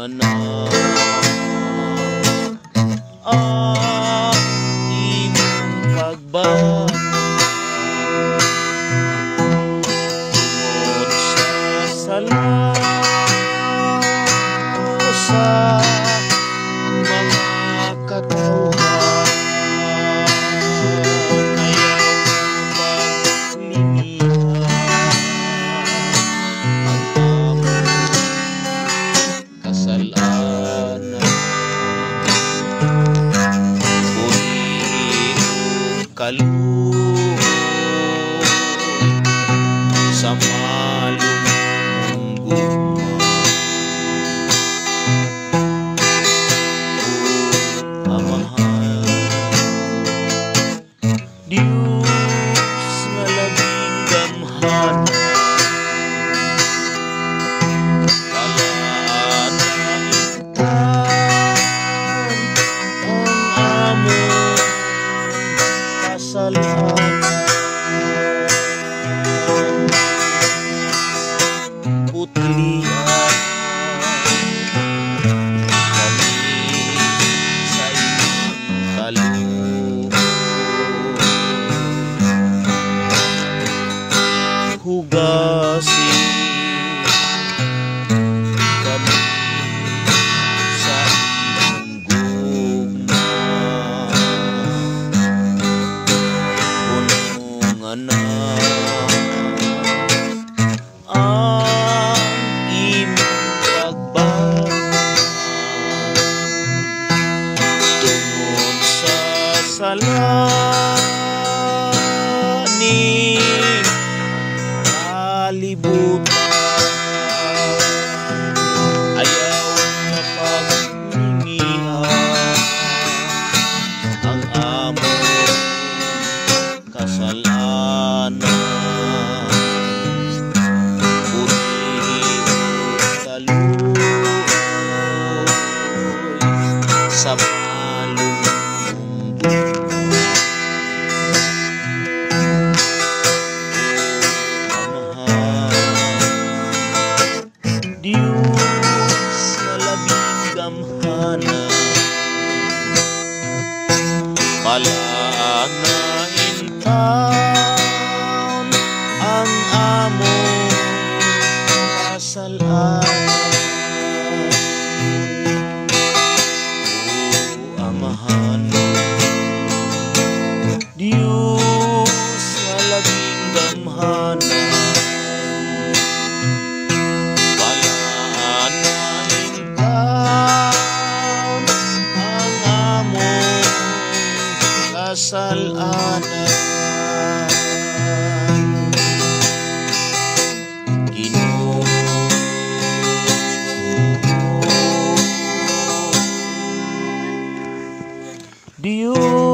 anak ang imong pagbati tungod sa sala sa mga katawhan ayaw maglinihan ang among kasalanan. Puniing kaluoy sa malumong gugma kung amahal Diyos nga labing gamhanan palaan ang among kasalanan. Putlian kami sa iyong kaloob, hugasin kami sa iyong gugma. Punong anak ang imong pagbati tungod sa sala ning kalibutan ayaw mapaglingihan ang among kasalanan. Puniing kaluoy sa malumong gugma Diyos nga labing gamhanan palaan na intaon ang among kasalanan. O amahan Diyos nga labing gamhanan palaan na intaon ang among kasalanan. Ginoo Diyos